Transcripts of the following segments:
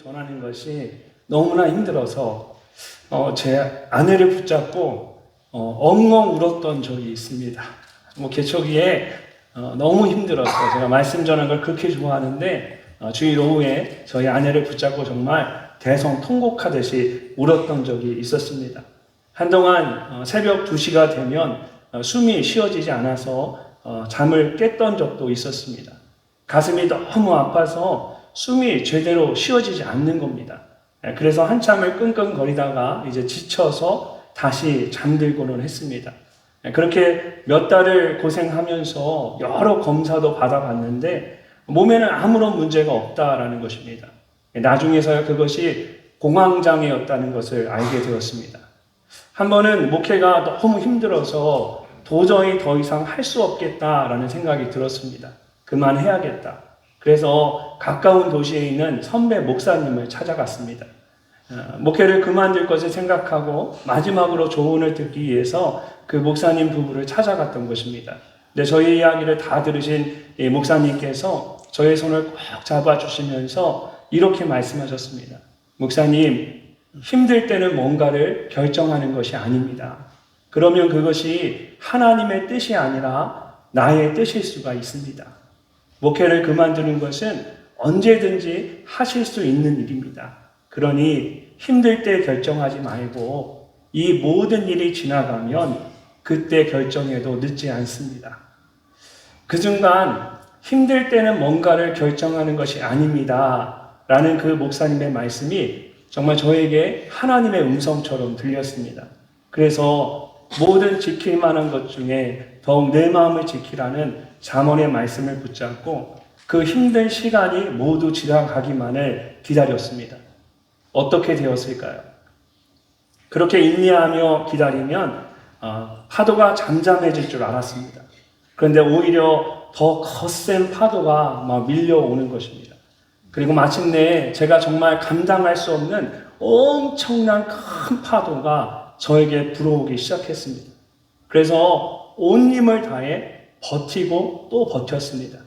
전하는 것이 너무나 힘들어서 제 아내를 붙잡고 엉엉 울었던 적이 있습니다. 개초기에 너무 힘들어서 제가 말씀 전하는 걸 그렇게 좋아하는데 주일 오후에 저희 아내를 붙잡고 정말 대성통곡하듯이 울었던 적이 있었습니다. 한동안 새벽 2시가 되면 숨이 쉬어지지 않아서 잠을 깼던 적도 있었습니다. 가슴이 너무 아파서 숨이 제대로 쉬어지지 않는 겁니다. 그래서 한참을 끙끙거리다가 이제 지쳐서 다시 잠들고는 했습니다. 그렇게 몇 달을 고생하면서 여러 검사도 받아봤는데 몸에는 아무런 문제가 없다라는 것입니다. 나중에서야 그것이 공황장애였다는 것을 알게 되었습니다. 한 번은 목회가 너무 힘들어서 도저히 더 이상 할 수 없겠다라는 생각이 들었습니다. 그만해야겠다. 그래서 가까운 도시에 있는 선배 목사님을 찾아갔습니다. 목회를 그만둘 것을 생각하고 마지막으로 조언을 듣기 위해서 그 목사님 부부를 찾아갔던 것입니다. 근데 저희 이야기를 다 들으신 이 목사님께서 저의 손을 꼭 잡아주시면서 이렇게 말씀하셨습니다. 목사님, 힘들 때는 뭔가를 결정하는 것이 아닙니다. 그러면 그것이 하나님의 뜻이 아니라 나의 뜻일 수가 있습니다. 목회를 그만두는 것은 언제든지 하실 수 있는 일입니다. 그러니 힘들 때 결정하지 말고 이 모든 일이 지나가면 그때 결정해도 늦지 않습니다. 그 순간 힘들 때는 뭔가를 결정하는 것이 아닙니다. 라는 그 목사님의 말씀이 정말 저에게 하나님의 음성처럼 들렸습니다. 그래서 모든 지킬 만한 것 중에 더욱 내 마음을 지키라는 잠언의 말씀을 붙잡고 그 힘든 시간이 모두 지나가기만을 기다렸습니다. 어떻게 되었을까요? 그렇게 인내하며 기다리면 파도가 잠잠해질 줄 알았습니다. 그런데 오히려 더 거센 파도가 막 밀려오는 것입니다. 그리고 마침내 제가 정말 감당할 수 없는 엄청난 큰 파도가 저에게 불어오기 시작했습니다. 그래서 온 힘을 다해 버티고 또 버텼습니다.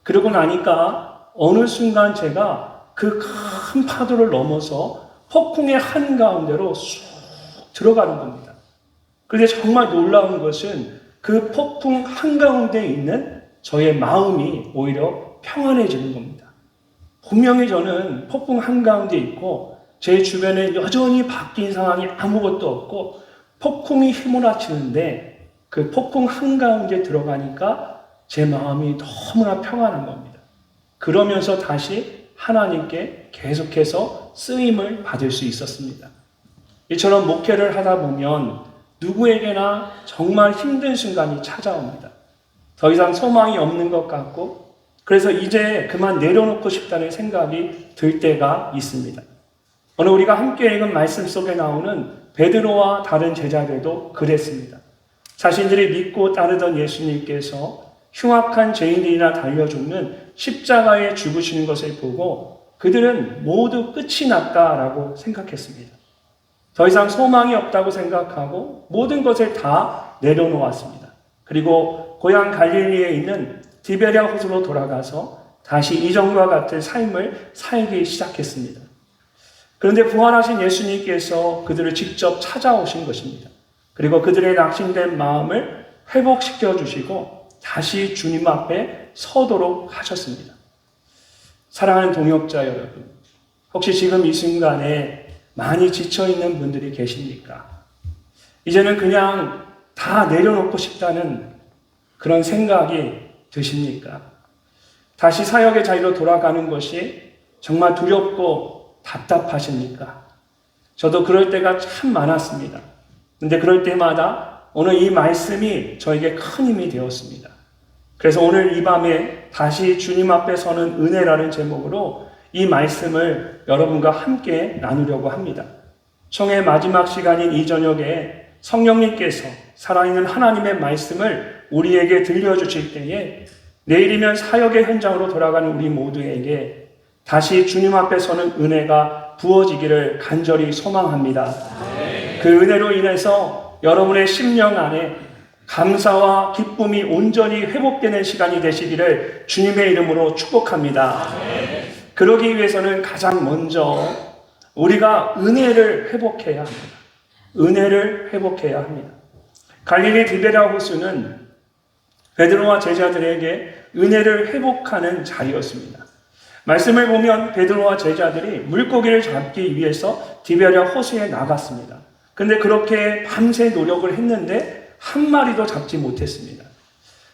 그러고 나니까 어느 순간 제가 그 큰 파도를 넘어서 폭풍의 한가운데로 쑥 들어가는 겁니다. 그런데 정말 놀라운 것은 그 폭풍 한가운데 있는 저의 마음이 오히려 평안해지는 겁니다. 분명히 저는 폭풍 한가운데 있고 제 주변에 여전히 바뀐 상황이 아무것도 없고 폭풍이 휘몰아치는데 그 폭풍 한가운데 들어가니까 제 마음이 너무나 평안한 겁니다. 그러면서 다시 하나님께 계속해서 쓰임을 받을 수 있었습니다. 이처럼 목회를 하다 보면 누구에게나 정말 힘든 순간이 찾아옵니다. 더 이상 소망이 없는 것 같고 그래서 이제 그만 내려놓고 싶다는 생각이 들 때가 있습니다. 오늘 우리가 함께 읽은 말씀 속에 나오는 베드로와 다른 제자들도 그랬습니다. 자신들이 믿고 따르던 예수님께서 흉악한 죄인들이나 달려 죽는 십자가에 죽으시는 것을 보고 그들은 모두 끝이 났다라고 생각했습니다. 더 이상 소망이 없다고 생각하고 모든 것을 다 내려놓았습니다. 그리고 고향 갈릴리에 있는 디베랴 호수로 돌아가서 다시 이전과 같은 삶을 살기 시작했습니다. 그런데 부활하신 예수님께서 그들을 직접 찾아오신 것입니다. 그리고 그들의 낙심된 마음을 회복시켜 주시고 다시 주님 앞에 서도록 하셨습니다. 사랑하는 동역자 여러분, 혹시 지금 이 순간에 많이 지쳐있는 분들이 계십니까? 이제는 그냥 다 내려놓고 싶다는 그런 생각이 드십니까? 다시 사역의 자리로 돌아가는 것이 정말 두렵고 답답하십니까? 저도 그럴 때가 참 많았습니다. 근데 그럴 때마다 오늘 이 말씀이 저에게 큰 힘이 되었습니다. 그래서 오늘 이 밤에 다시 주님 앞에 서는 은혜라는 제목으로 이 말씀을 여러분과 함께 나누려고 합니다. 총회 마지막 시간인 이 저녁에 성령님께서 살아있는 하나님의 말씀을 우리에게 들려주실 때에 내일이면 사역의 현장으로 돌아가는 우리 모두에게 다시 주님 앞에 서는 은혜가 부어지기를 간절히 소망합니다. 그 은혜로 인해서 여러분의 심령 안에 감사와 기쁨이 온전히 회복되는 시간이 되시기를 주님의 이름으로 축복합니다. 그러기 위해서는 가장 먼저 우리가 은혜를 회복해야 합니다. 은혜를 회복해야 합니다. 갈릴리 디베랴 호수는 베드로와 제자들에게 은혜를 회복하는 자리였습니다. 말씀을 보면 베드로와 제자들이 물고기를 잡기 위해서 디베랴 호수에 나갔습니다. 근데 그렇게 밤새 노력을 했는데 한 마리도 잡지 못했습니다.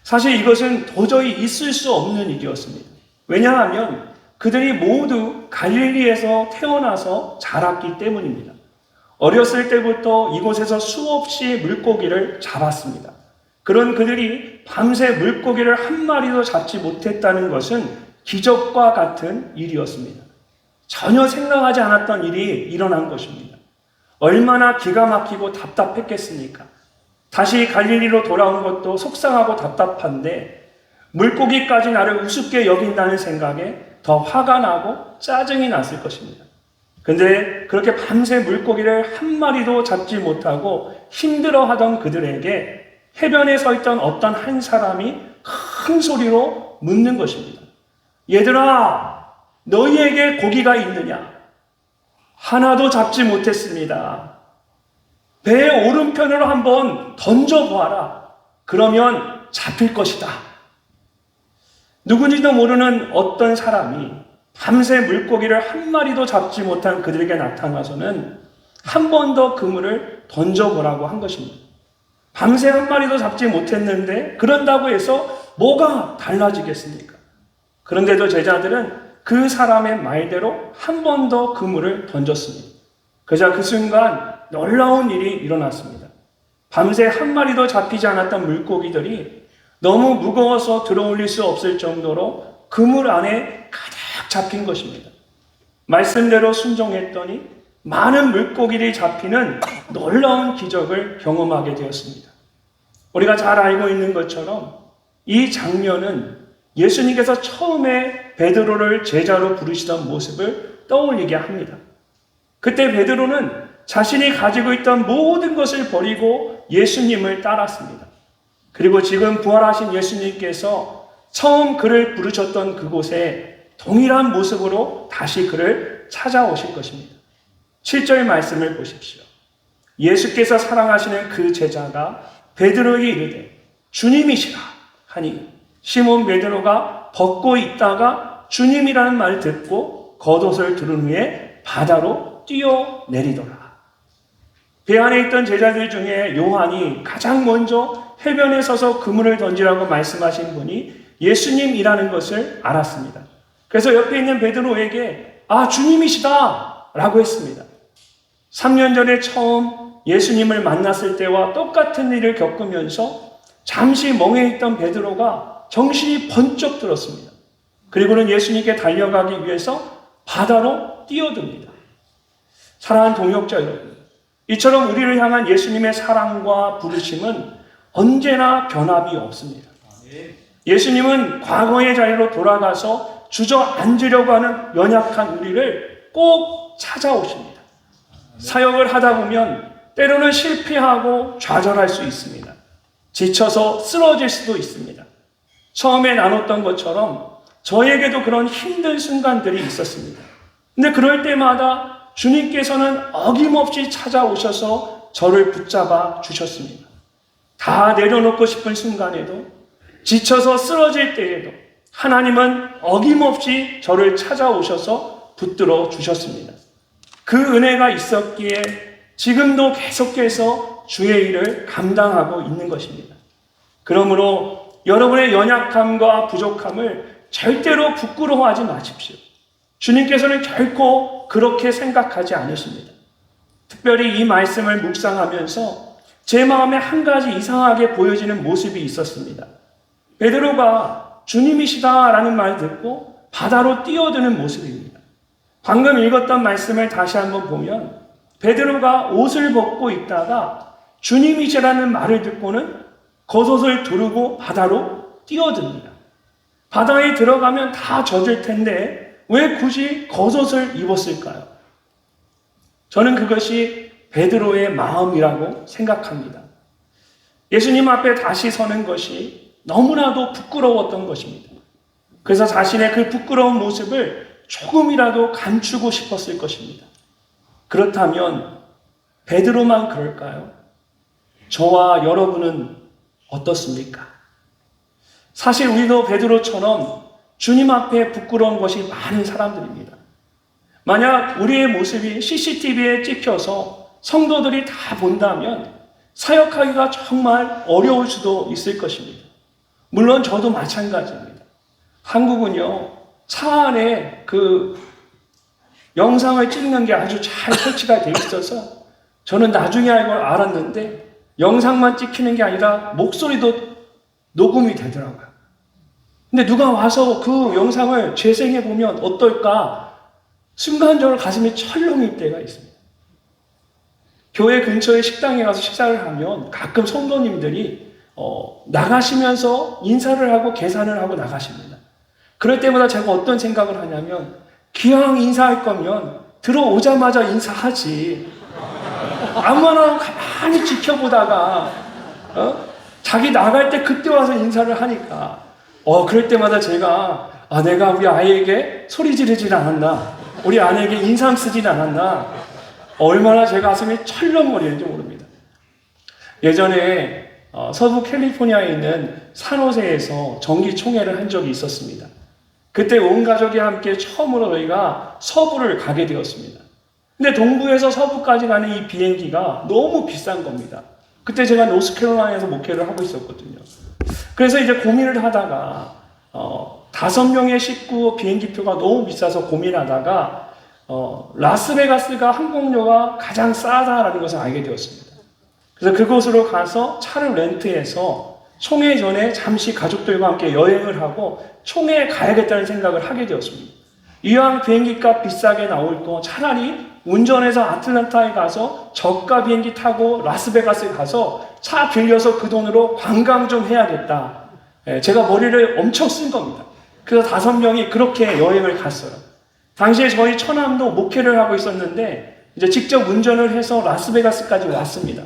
사실 이것은 도저히 있을 수 없는 일이었습니다. 왜냐하면 그들이 모두 갈릴리에서 태어나서 자랐기 때문입니다. 어렸을 때부터 이곳에서 수없이 물고기를 잡았습니다. 그런 그들이 밤새 물고기를 한 마리도 잡지 못했다는 것은 기적과 같은 일이었습니다. 전혀 생각하지 않았던 일이 일어난 것입니다. 얼마나 기가 막히고 답답했겠습니까? 다시 갈릴리로 돌아온 것도 속상하고 답답한데 물고기까지 나를 우습게 여긴다는 생각에 더 화가 나고 짜증이 났을 것입니다. 근데 그렇게 밤새 물고기를 한 마리도 잡지 못하고 힘들어하던 그들에게 해변에 서 있던 어떤 한 사람이 큰 소리로 묻는 것입니다. 얘들아, 너희에게 고기가 있느냐? 하나도 잡지 못했습니다. 배 오른편으로 한번 던져보아라. 그러면 잡힐 것이다. 누군지도 모르는 어떤 사람이 밤새 물고기를 한 마리도 잡지 못한 그들에게 나타나서는 한 번 더 그물을 던져보라고 한 것입니다. 밤새 한 마리도 잡지 못했는데 그런다고 해서 뭐가 달라지겠습니까? 그런데도 제자들은 그 사람의 말대로 한 번 더 그물을 던졌습니다. 그자 그 순간 놀라운 일이 일어났습니다. 밤새 한 마리도 잡히지 않았던 물고기들이 너무 무거워서 들어올릴 수 없을 정도로 그물 안에 가득 잡힌 것입니다. 말씀대로 순종했더니 많은 물고기들이 잡히는 놀라운 기적을 경험하게 되었습니다. 우리가 잘 알고 있는 것처럼 이 장면은 예수님께서 처음에 베드로를 제자로 부르시던 모습을 떠올리게 합니다. 그때 베드로는 자신이 가지고 있던 모든 것을 버리고 예수님을 따랐습니다. 그리고 지금 부활하신 예수님께서 처음 그를 부르셨던 그곳에 동일한 모습으로 다시 그를 찾아오실 것입니다. 7절 말씀을 보십시오. 예수께서 사랑하시는 그 제자가 베드로에게 이르되 주님이시라 하니 시몬 베드로가 벗고 있다가 주님이라는 말을 듣고 겉옷을 두른 후에 바다로 뛰어내리더라. 배 안에 있던 제자들 중에 요한이 가장 먼저 해변에 서서 그물을 던지라고 말씀하신 분이 예수님이라는 것을 알았습니다. 그래서 옆에 있는 베드로에게 주님이시다 라고 했습니다. 3년 전에 처음 예수님을 만났을 때와 똑같은 일을 겪으면서 잠시 멍해 있던 베드로가 정신이 번쩍 들었습니다. 그리고는 예수님께 달려가기 위해서 바다로 뛰어듭니다. 사랑하는 동역자 여러분, 이처럼 우리를 향한 예수님의 사랑과 부르심은 언제나 변함이 없습니다. 예수님은 과거의 자리로 돌아가서 주저앉으려고 하는 연약한 우리를 꼭 찾아오십니다. 사역을 하다 보면 때로는 실패하고 좌절할 수 있습니다. 지쳐서 쓰러질 수도 있습니다. 처음에 나눴던 것처럼 저에게도 그런 힘든 순간들이 있었습니다. 근데 그럴 때마다 주님께서는 어김없이 찾아오셔서 저를 붙잡아 주셨습니다. 다 내려놓고 싶은 순간에도, 지쳐서 쓰러질 때에도 하나님은 어김없이 저를 찾아오셔서 붙들어 주셨습니다. 그 은혜가 있었기에 지금도 계속해서 주의 일을 감당하고 있는 것입니다. 그러므로 여러분의 연약함과 부족함을 절대로 부끄러워하지 마십시오. 주님께서는 결코 그렇게 생각하지 않으십니다. 특별히 이 말씀을 묵상하면서 제 마음에 한 가지 이상하게 보여지는 모습이 있었습니다. 베드로가 주님이시다라는 말 듣고 바다로 뛰어드는 모습입니다. 방금 읽었던 말씀을 다시 한번 보면 베드로가 옷을 벗고 있다가 주님이시라는 말을 듣고는 겉옷을 두르고 바다로 뛰어듭니다. 바다에 들어가면 다 젖을 텐데 왜 굳이 겉옷을 입었을까요? 저는 그것이 베드로의 마음이라고 생각합니다. 예수님 앞에 다시 서는 것이 너무나도 부끄러웠던 것입니다. 그래서 자신의 그 부끄러운 모습을 조금이라도 감추고 싶었을 것입니다. 그렇다면 베드로만 그럴까요? 저와 여러분은 어떻습니까? 사실 우리도 베드로처럼 주님 앞에 부끄러운 것이 많은 사람들입니다. 만약 우리의 모습이 CCTV에 찍혀서 성도들이 다 본다면 사역하기가 정말 어려울 수도 있을 것입니다. 물론 저도 마찬가지입니다. 한국은요, 차 안에 그 영상을 찍는 게 아주 잘 설치가 되어 있어서 저는 나중에 알았는데 영상만 찍히는 게 아니라 목소리도 녹음이 되더라고요. 근데 누가 와서 그 영상을 재생해 보면 어떨까? 순간적으로 가슴이 철렁일 때가 있습니다. 교회 근처에 식당에 가서 식사를 하면 가끔 성도님들이 나가시면서 인사를 하고 계산을 하고 나가십니다. 그럴 때마다 제가 어떤 생각을 하냐면 기왕 인사할 거면 들어오자마자 인사하지. 아무나 가만히 지켜보다가 자기 나갈 때 그때 와서 인사를 하니까 그럴 때마다 제가 내가 우리 아이에게 소리 지르질 않았나, 우리 아내에게 인상 쓰진 않았나, 얼마나 제 가슴이 철렁거리는지 모릅니다. 예전에 서부 캘리포니아에 있는 산호세에서 정기총회를 한 적이 있었습니다. 그때 온 가족이 함께 처음으로 저희가 서부를 가게 되었습니다. 근데 동부에서 서부까지 가는 이 비행기가 너무 비싼 겁니다. 그때 제가 노스캐롤라이나에서 목회를 하고 있었거든요. 그래서 이제 고민을 하다가 5명의 식구 비행기표가 너무 비싸서 고민하다가 라스베가스가 항공료가 가장 싸다라는 것을 알게 되었습니다. 그래서 그곳으로 가서 차를 렌트해서 총회 전에 잠시 가족들과 함께 여행을 하고 총회에 가야겠다는 생각을 하게 되었습니다. 이왕 비행기값 비싸게 나올 거 차라리 운전해서 아틀란타에 가서 저가 비행기 타고 라스베가스에 가서 차 빌려서 그 돈으로 관광 좀 해야겠다. 제가 머리를 엄청 쓴 겁니다. 그래서 5명이 그렇게 여행을 갔어요. 당시에 저희 처남도 목회를 하고 있었는데 이제 직접 운전을 해서 라스베가스까지 왔습니다.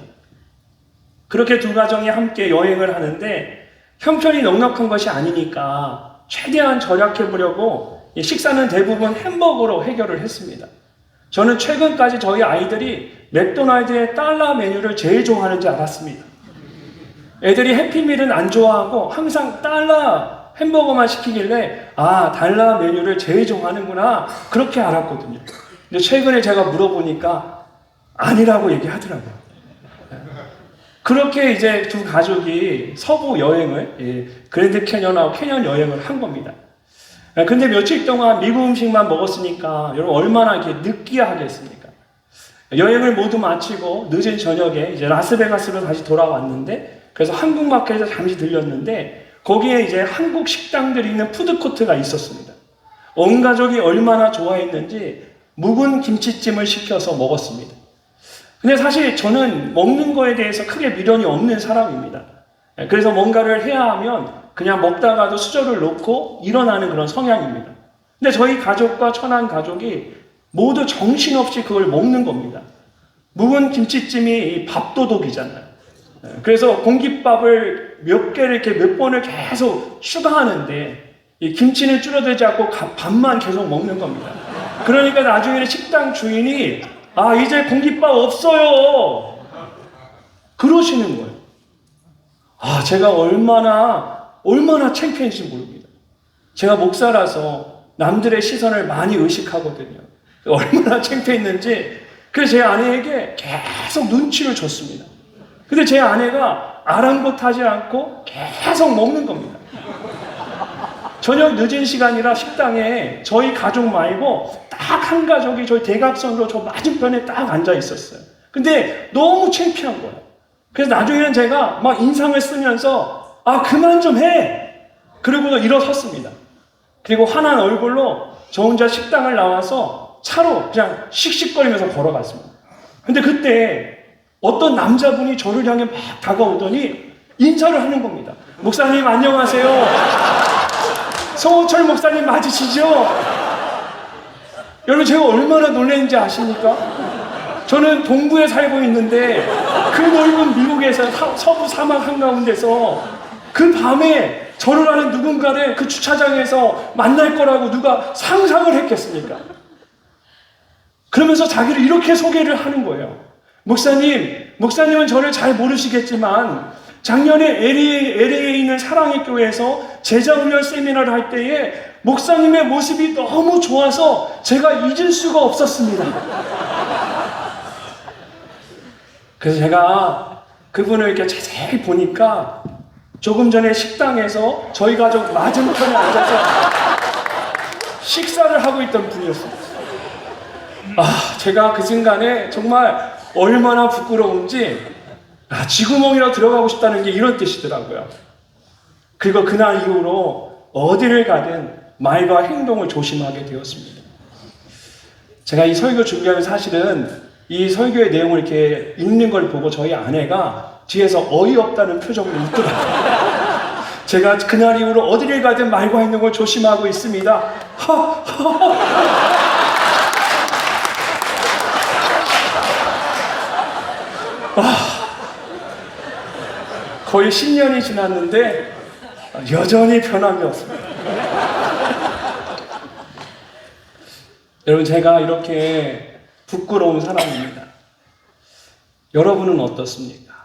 그렇게 두 가정이 함께 여행을 하는데 형편이 넉넉한 것이 아니니까 최대한 절약해 보려고 식사는 대부분 햄버거로 해결을 했습니다. 저는 최근까지 저희 아이들이 맥도날드의 달러 메뉴를 제일 좋아하는지 알았습니다. 애들이 해피밀은 안 좋아하고 항상 달러 햄버거만 시키길래 달러 메뉴를 제일 좋아하는구나 그렇게 알았거든요. 근데 최근에 제가 물어보니까 아니라고 얘기하더라고요. 그렇게 이제 두 가족이 서부 여행을 그랜드 캐년하고 캐년 여행을 한 겁니다. 근데 며칠 동안 미국 음식만 먹었으니까 여러분 얼마나 이렇게 느끼하겠습니까? 여행을 모두 마치고 늦은 저녁에 이제 라스베가스로 다시 돌아왔는데 그래서 한국마켓에서 잠시 들렸는데 거기에 이제 한국 식당들이 있는 푸드코트가 있었습니다. 온 가족이 얼마나 좋아했는지 묵은 김치찜을 시켜서 먹었습니다. 근데 사실 저는 먹는 거에 대해서 크게 미련이 없는 사람입니다. 그래서 뭔가를 해야 하면 그냥 먹다가도 수저를 놓고 일어나는 그런 성향입니다. 근데 저희 가족과 천안 가족이 모두 정신없이 그걸 먹는 겁니다. 묵은 김치찜이 밥도둑이잖아요. 그래서 공깃밥을 몇 개를 이렇게 몇 번을 계속 추가하는데 이 김치는 줄어들지 않고 밥만 계속 먹는 겁니다. 그러니까 나중에는 식당 주인이 이제 공깃밥 없어요. 그러시는 거예요. 제가 얼마나 창피한지 모릅니다. 제가 목사라서 남들의 시선을 많이 의식하거든요. 얼마나 창피했는지 그래서 제 아내에게 계속 눈치를 줬습니다. 근데 제 아내가 아랑곳하지 않고 계속 먹는 겁니다. 저녁 늦은 시간이라 식당에 저희 가족 말고 딱 한 가족이 저희 대각선으로 저 맞은편에 딱 앉아 있었어요. 근데 너무 창피한 거예요. 그래서 나중에는 제가 막 인상을 쓰면서 그만 좀 해! 그러고 일어섰습니다. 그리고 화난 얼굴로 저 혼자 식당을 나와서 차로 그냥 씩씩거리면서 걸어갔습니다. 근데 그때 어떤 남자분이 저를 향해 막 다가오더니 인사를 하는 겁니다. 목사님 안녕하세요. 성호철 목사님 맞으시죠? 여러분 제가 얼마나 놀랐는지 아십니까? 저는 동부에 살고 있는데 그 넓은 미국에서 서부 사막 한가운데서 그 밤에 저를 아는 누군가를 그 주차장에서 만날 거라고 누가 상상을 했겠습니까? 그러면서 자기를 이렇게 소개를 하는 거예요. 목사님은 저를 잘 모르시겠지만 작년에 LA에 있는 사랑의 교회에서 제자훈련 세미나를 할 때에 목사님의 모습이 너무 좋아서 제가 잊을 수가 없었습니다. 그래서 제가 그분을 이렇게 자세히 보니까 조금 전에 식당에서 저희 가족 맞은편에 앉아서 식사를 하고 있던 분이었습니다. 제가 그 순간에 정말 얼마나 부끄러운지 쥐구멍이라도 들어가고 싶다는 게 이런 뜻이더라고요. 그리고 그날 이후로 어디를 가든 말과 행동을 조심하게 되었습니다. 제가 이 설교 준비하면서 사실은 이 설교의 내용을 이렇게 읽는 걸 보고 저희 아내가 뒤에서 어이없다는 표정을 읽더라고요. 제가 그날 이후로 어디를 가든 말과 행동을 조심하고 있습니다. 거의 10년이 지났는데 여전히 변함이 없습니다. 여러분 제가 이렇게 부끄러운 사람입니다. 여러분은 어떻습니까?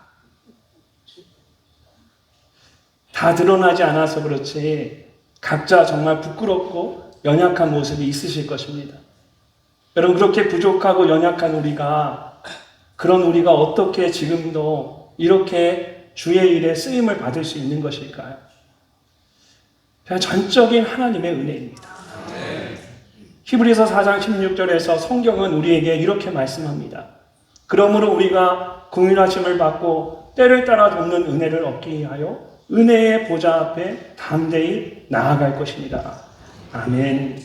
다 드러나지 않아서 그렇지 각자 정말 부끄럽고 연약한 모습이 있으실 것입니다. 여러분 그렇게 부족하고 연약한 우리가 그런 우리가 어떻게 지금도 이렇게 주의 일에 쓰임을 받을 수 있는 것일까요? 그냥 전적인 하나님의 은혜입니다. 히브리서 4장 16절에서 성경은 우리에게 이렇게 말씀합니다. 그러므로 우리가 긍휼하심을 받고 때를 따라 돕는 은혜를 얻기 위하여 은혜의 보좌 앞에 담대히 나아갈 것입니다. 아멘.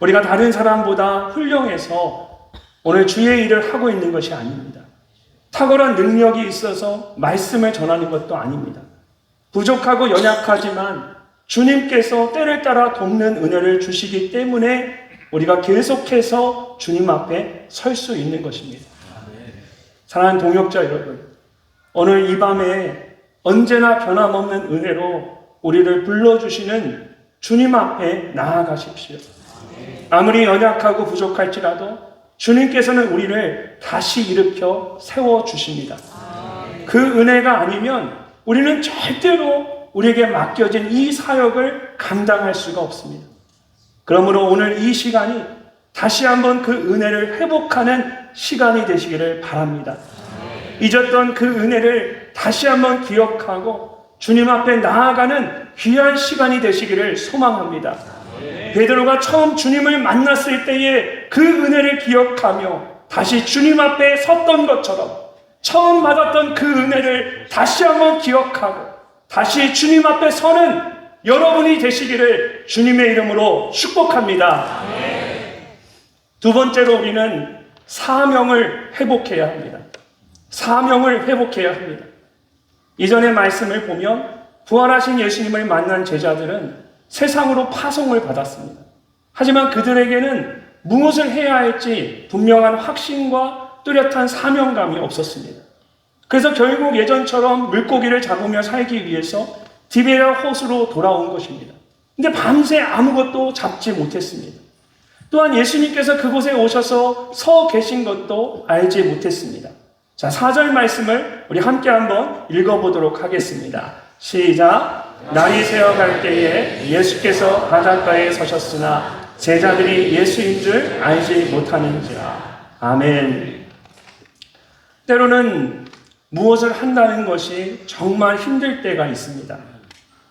우리가 다른 사람보다 훌륭해서 오늘 주의 일을 하고 있는 것이 아닙니다. 탁월한 능력이 있어서 말씀을 전하는 것도 아닙니다. 부족하고 연약하지만 주님께서 때를 따라 돕는 은혜를 주시기 때문에 우리가 계속해서 주님 앞에 설 수 있는 것입니다. 사랑하는 동역자 여러분, 오늘 이 밤에 언제나 변함없는 은혜로 우리를 불러주시는 주님 앞에 나아가십시오. 아무리 연약하고 부족할지라도 주님께서는 우리를 다시 일으켜 세워주십니다. 그 은혜가 아니면 우리는 절대로 우리에게 맡겨진 이 사역을 감당할 수가 없습니다. 그러므로 오늘 이 시간이 다시 한번 그 은혜를 회복하는 시간이 되시기를 바랍니다. 잊었던 그 은혜를 다시 한번 기억하고 주님 앞에 나아가는 귀한 시간이 되시기를 소망합니다. 베드로가 처음 주님을 만났을 때에 그 은혜를 기억하며 다시 주님 앞에 섰던 것처럼 처음 받았던 그 은혜를 다시 한번 기억하고 다시 주님 앞에 서는 여러분이 되시기를 주님의 이름으로 축복합니다. 두 번째로 우리는 사명을 회복해야 합니다. 사명을 회복해야 합니다. 이전의 말씀을 보면 부활하신 예수님을 만난 제자들은 세상으로 파송을 받았습니다. 하지만 그들에게는 무엇을 해야 할지 분명한 확신과 뚜렷한 사명감이 없었습니다. 그래서 결국 예전처럼 물고기를 잡으며 살기 위해서 디베랴 호수로 돌아온 것입니다. 근데 밤새 아무것도 잡지 못했습니다. 또한 예수님께서 그곳에 오셔서 서 계신 것도 알지 못했습니다. 자, 4절 말씀을 우리 함께 한번 읽어보도록 하겠습니다. 시작. 날이 새어갈 때에 예수께서 바닷가에 서셨으나 제자들이 예수인 줄 알지 못하는지라. 아멘. 때로는 무엇을 한다는 것이 정말 힘들 때가 있습니다.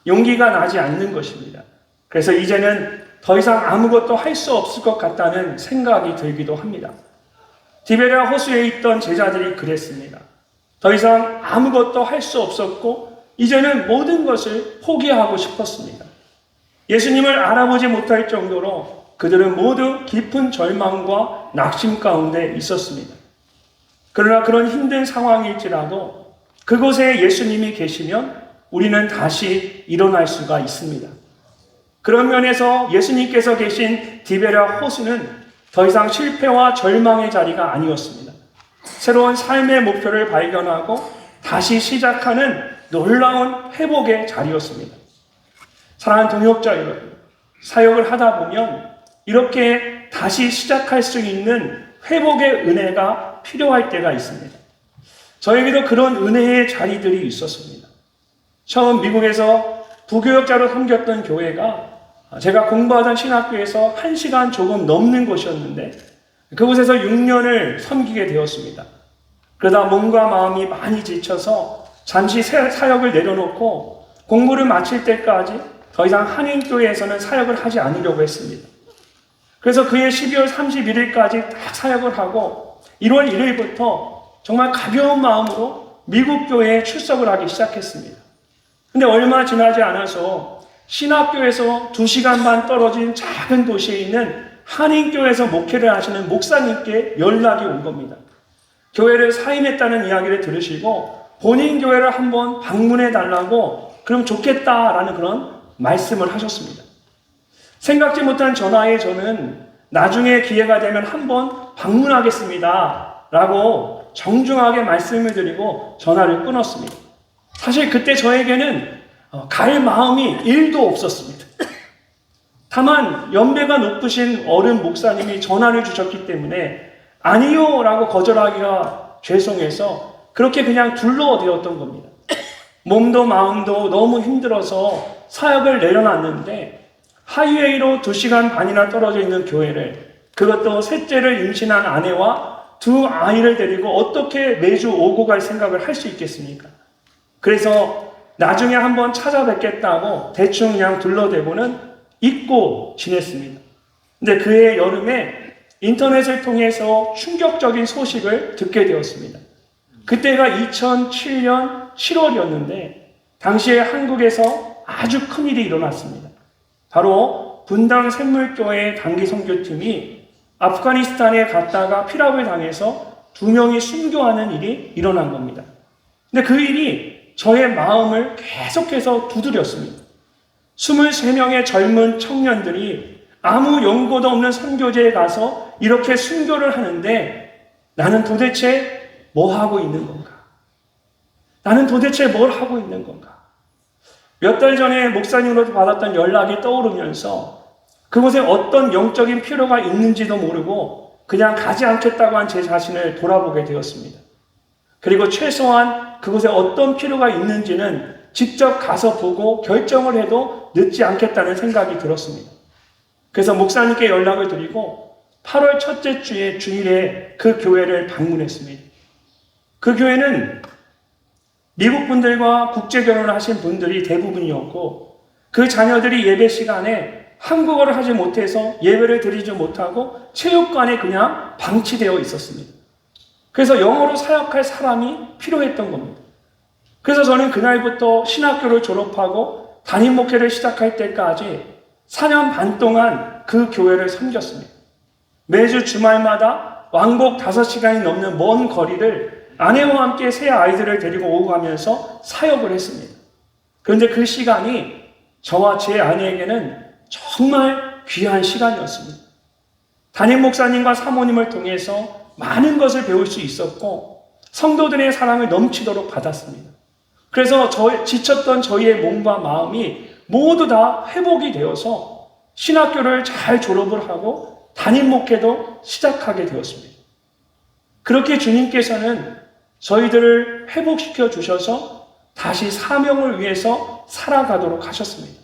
용기가 나지 않는 것입니다. 그래서 이제는 더 이상 아무것도 할 수 없을 것 같다는 생각이 들기도 합니다. 디베랴 호수에 있던 제자들이 그랬습니다. 더 이상 아무것도 할 수 없었고 이제는 모든 것을 포기하고 싶었습니다. 예수님을 알아보지 못할 정도로 그들은 모두 깊은 절망과 낙심 가운데 있었습니다. 그러나 그런 힘든 상황일지라도 그곳에 예수님이 계시면 우리는 다시 일어날 수가 있습니다. 그런 면에서 예수님께서 계신 디베랴 호수는 더 이상 실패와 절망의 자리가 아니었습니다. 새로운 삶의 목표를 발견하고 다시 시작하는 놀라운 회복의 자리였습니다. 사랑하는 동역자 여러분, 사역을 하다 보면 이렇게 다시 시작할 수 있는 회복의 은혜가 필요할 때가 있습니다. 저에게도 그런 은혜의 자리들이 있었습니다. 처음 미국에서 부교역자로 섬겼던 교회가 제가 공부하던 신학교에서 1시간 조금 넘는 곳이었는데 그곳에서 6년을 섬기게 되었습니다. 그러다 몸과 마음이 많이 지쳐서 잠시 사역을 내려놓고 공부를 마칠 때까지 더 이상 한인교회에서는 사역을 하지 않으려고 했습니다. 그래서 그해 12월 31일까지 딱 사역을 하고 1월 1일부터 정말 가벼운 마음으로 미국 교회에 출석을 하기 시작했습니다. 근데 얼마 지나지 않아서 신학교에서 2시간 반 떨어진 작은 도시에 있는 한인교회에서 목회를 하시는 목사님께 연락이 온 겁니다. 교회를 사임했다는 이야기를 들으시고 본인 교회를 한번 방문해 달라고 그럼 좋겠다라는 그런 말씀을 하셨습니다. 생각지 못한 전화에 저는 나중에 기회가 되면 한번 방문하겠습니다 라고 정중하게 말씀을 드리고 전화를 끊었습니다. 사실 그때 저에게는 갈 마음이 1도 없었습니다. 다만 연배가 높으신 어른 목사님이 전화를 주셨기 때문에 아니요 라고 거절하기가 죄송해서 그렇게 그냥 둘러대었던 겁니다. 몸도 마음도 너무 힘들어서 사역을 내려놨는데 하이웨이로 2시간 반이나 떨어져 있는 교회를, 그것도 셋째를 임신한 아내와 2 아이를 데리고 어떻게 매주 오고 갈 생각을 할 수 있겠습니까? 그래서 나중에 한번 찾아뵙겠다고 대충 그냥 둘러대고는 잊고 지냈습니다. 근데 그해 여름에 인터넷을 통해서 충격적인 소식을 듣게 되었습니다. 그때가 2007년 7월이었는데 당시에 한국에서 아주 큰일이 일어났습니다. 바로 분당 샘물교회 단기 선교팀이 아프가니스탄에 갔다가 피랍을 당해서 2명이 순교하는 일이 일어난 겁니다. 근데 그 일이 저의 마음을 계속해서 두드렸습니다. 23명의 젊은 청년들이 아무 연고도 없는 선교제에 가서 이렇게 순교를 하는데 나는 도대체 뭐 하고 있는 건가? 나는 도대체 뭘 하고 있는 건가? 몇 달 전에 목사님으로부터 받았던 연락이 떠오르면서 그곳에 어떤 영적인 필요가 있는지도 모르고 그냥 가지 않겠다고 한 제 자신을 돌아보게 되었습니다. 그리고 최소한 그곳에 어떤 필요가 있는지는 직접 가서 보고 결정을 해도 늦지 않겠다는 생각이 들었습니다. 그래서 목사님께 연락을 드리고 8월 첫째 주에 주일에 그 교회를 방문했습니다. 그 교회는 미국 분들과 국제 결혼을 하신 분들이 대부분이었고 그 자녀들이 예배 시간에 한국어를 하지 못해서 예배를 드리지 못하고 체육관에 그냥 방치되어 있었습니다. 그래서 영어로 사역할 사람이 필요했던 겁니다. 그래서 저는 그날부터 신학교를 졸업하고 담임 목회를 시작할 때까지 4년 반 동안 그 교회를 섬겼습니다. 매주 주말마다 왕복 5시간이 넘는 먼 거리를 아내와 함께 세 아이들을 데리고 오고 가면서 사역을 했습니다. 그런데 그 시간이 저와 제 아내에게는 정말 귀한 시간이었습니다. 담임 목사님과 사모님을 통해서 많은 것을 배울 수 있었고 성도들의 사랑을 넘치도록 받았습니다. 그래서 지쳤던 저희의 몸과 마음이 모두 다 회복이 되어서 신학교를 잘 졸업을 하고 담임 목회도 시작하게 되었습니다. 그렇게 주님께서는 저희들을 회복시켜 주셔서 다시 사명을 위해서 살아가도록 하셨습니다.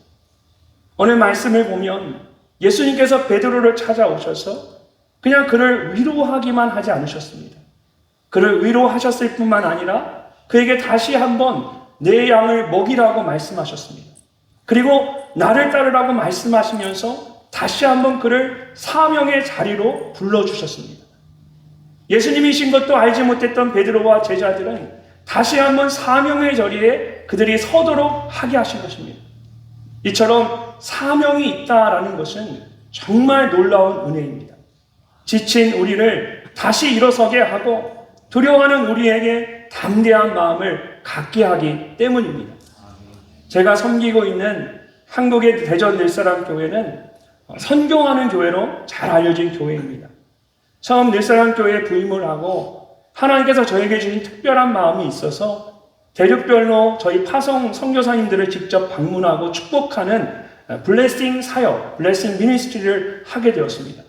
오늘 말씀을 보면 예수님께서 베드로를 찾아오셔서 그냥 그를 위로하기만 하지 않으셨습니다. 그를 위로하셨을 뿐만 아니라 그에게 다시 한번 내 양을 먹이라고 말씀하셨습니다. 그리고 나를 따르라고 말씀하시면서 다시 한번 그를 사명의 자리로 불러주셨습니다. 예수님이신 것도 알지 못했던 베드로와 제자들은 다시 한번 사명의 자리에 그들이 서도록 하게 하신 것입니다. 이처럼 사명이 있다라는 것은 정말 놀라운 은혜입니다. 지친 우리를 다시 일어서게 하고 두려워하는 우리에게 담대한 마음을 갖게 하기 때문입니다. 제가 섬기고 있는 한국의 대전 늘사람 교회는 선교하는 교회로 잘 알려진 교회입니다. 처음 늘사람 교회에 부임을 하고 하나님께서 저에게 주신 특별한 마음이 있어서 대륙별로 저희 파송 선교사님들을 직접 방문하고 축복하는 블레싱 사역, 블레싱 미니스트리를 하게 되었습니다.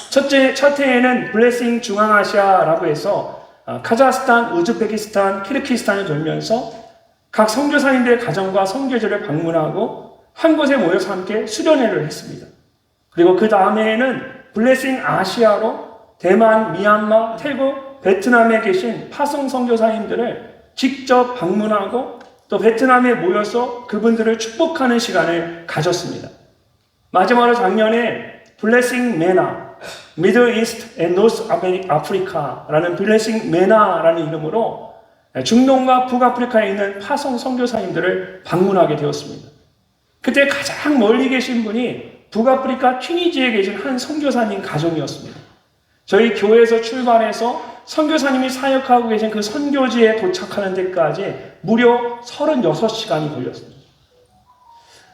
첫 해에는 블레싱 중앙아시아라고 해서 카자흐스탄, 우즈베키스탄, 키르기스탄을 돌면서 각 선교사님들의 가정과 선교지를 방문하고 한 곳에 모여서 함께 수련회를 했습니다. 그리고 그 다음에는 블레싱 아시아로 대만, 미얀마, 태국, 베트남에 계신 파송 선교사님들을 직접 방문하고 또 베트남에 모여서 그분들을 축복하는 시간을 가졌습니다. 마지막으로 작년에 블레싱 메나, 미들 이스트 앤 노스 아프리카라는 블레싱 메나라는 이름으로 중동과 북아프리카에 있는 파송 선교사님들을 방문하게 되었습니다. 그때 가장 멀리 계신 분이 북아프리카 튀니지에 계신 한 선교사님 가정이었습니다. 저희 교회에서 출발해서 선교사님이 사역하고 계신 그 선교지에 도착하는 데까지 무려 36시간이 걸렸습니다.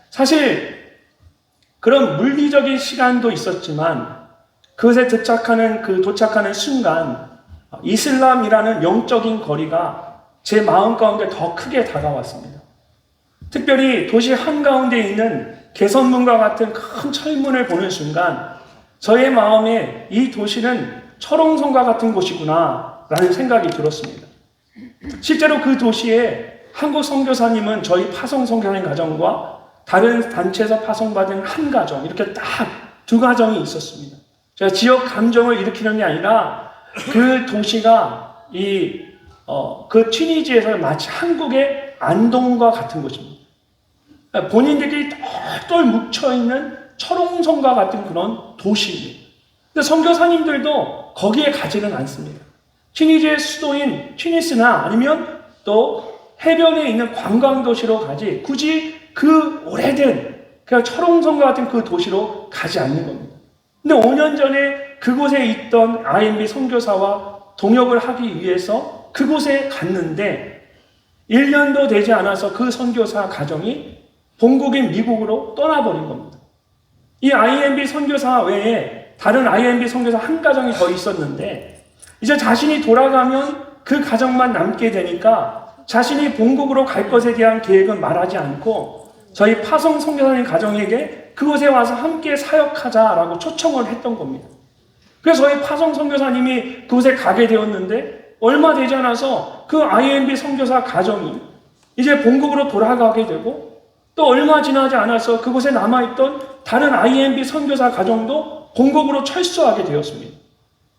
사실 그런 물리적인 시간도 있었지만 그것에 도착하는 순간 이슬람이라는 영적인 거리가 제 마음 가운데 더 크게 다가왔습니다. 특별히 도시 한가운데 있는 개선문과 같은 큰 철문을 보는 순간 저의 마음에 이 도시는 철옹성과 같은 곳이구나 라는 생각이 들었습니다. 실제로 그 도시에 한국 선교사님은 저희 파송 선교사님 가정과 다른 단체에서 파송받은 한 가정, 이렇게 딱 두 가정이 있었습니다. 제가 지역 감정을 일으키는 게 아니라 그 도시가 그 튀니지에서 마치 한국의 안동과 같은 곳입니다. 본인들끼리 똘똘 뭉쳐있는 철옹성과 같은 그런 도시입니다. 근데 선교사님들도 거기에 가지는 않습니다. 튀니지의 수도인 튀니스나 아니면 또 해변에 있는 관광도시로 가지 굳이 그 오래된 그냥 철옹성과 같은 그 도시로 가지 않는 겁니다. 근데 5년 전에 그곳에 있던 IMB 선교사와 동역을 하기 위해서 그곳에 갔는데 1년도 되지 않아서 그 선교사 가정이 본국인 미국으로 떠나버린 겁니다. 이 IMB 선교사 외에 다른 IMB 선교사 한 가정이 더 있었는데 이제 자신이 돌아가면 그 가정만 남게 되니까 자신이 본국으로 갈 것에 대한 계획은 말하지 않고 저희 파송 선교사님 가정에게 그곳에 와서 함께 사역하자라고 초청을 했던 겁니다. 그래서 저희 파송 선교사님이 그곳에 가게 되었는데 얼마 되지 않아서 그 IMB 선교사 가정이 이제 본국으로 돌아가게 되고 또 얼마 지나지 않아서 그곳에 남아있던 다른 IMB 선교사 가정도 본국으로 철수하게 되었습니다.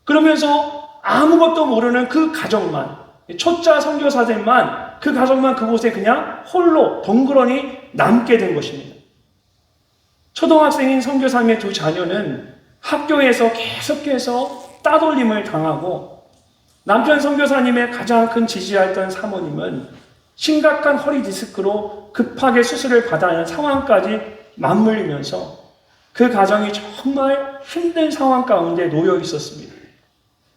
그러면서 아무것도 모르는 그 가정만, 초짜 선교사들만 그 가정만 그곳에 그냥 홀로 덩그러니 남게 된 것입니다. 초등학생인 선교사님의 두 자녀는 학교에서 계속해서 따돌림을 당하고 남편 선교사님의 가장 큰 지지하였던 사모님은 심각한 허리 디스크로 급하게 수술을 받아야 하는 상황까지 맞물리면서 그 가정이 정말 힘든 상황 가운데 놓여 있었습니다.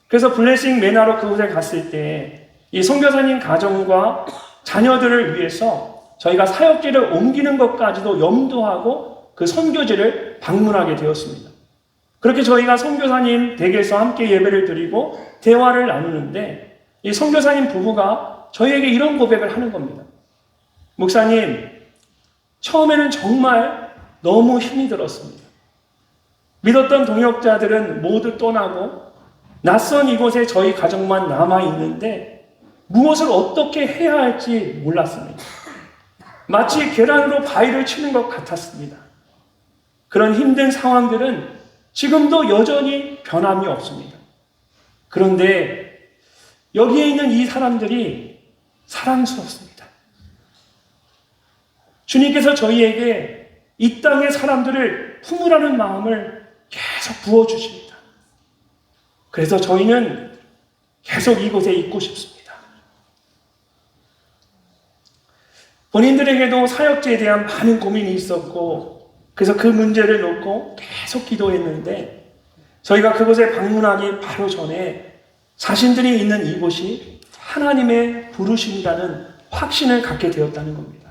그래서 블레싱 메나로 그곳에 갔을 때 이 선교사님 가정과 자녀들을 위해서 저희가 사역지를 옮기는 것까지도 염두하고 그 선교지를 방문하게 되었습니다. 그렇게 저희가 선교사님 댁에서 함께 예배를 드리고 대화를 나누는데 이 선교사님 부부가 저희에게 이런 고백을 하는 겁니다. 목사님, 처음에는 정말 너무 힘이 들었습니다. 믿었던 동역자들은 모두 떠나고 낯선 이곳에 저희 가정만 남아있는데 무엇을 어떻게 해야 할지 몰랐습니다. 마치 계란으로 바위를 치는 것 같았습니다. 그런 힘든 상황들은 지금도 여전히 변함이 없습니다. 그런데 여기에 있는 이 사람들이 사랑스럽습니다. 주님께서 저희에게 이 땅의 사람들을 품으라는 마음을 계속 부어주십니다. 그래서 저희는 계속 이곳에 있고 싶습니다. 본인들에게도 사역제에 대한 많은 고민이 있었고, 그래서 그 문제를 놓고 계속 기도했는데, 저희가 그곳에 방문하기 바로 전에 자신들이 있는 이곳이 하나님의 부르심이라는 확신을 갖게 되었다는 겁니다.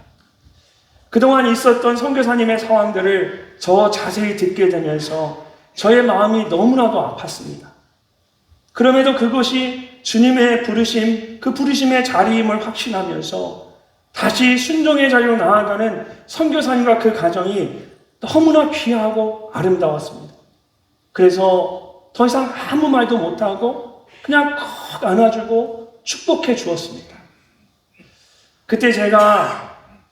그동안 있었던 선교사님의 상황들을 저 자세히 듣게 되면서 저의 마음이 너무나도 아팠습니다. 그럼에도 그것이 주님의 부르심, 그 부르심의 자리임을 확신하면서 다시 순종의 자리로 나아가는 선교사님과 그 가정이 너무나 귀하고 아름다웠습니다. 그래서 더 이상 아무 말도 못하고 그냥 꼭 안아주고 축복해 주었습니다. 그때 제가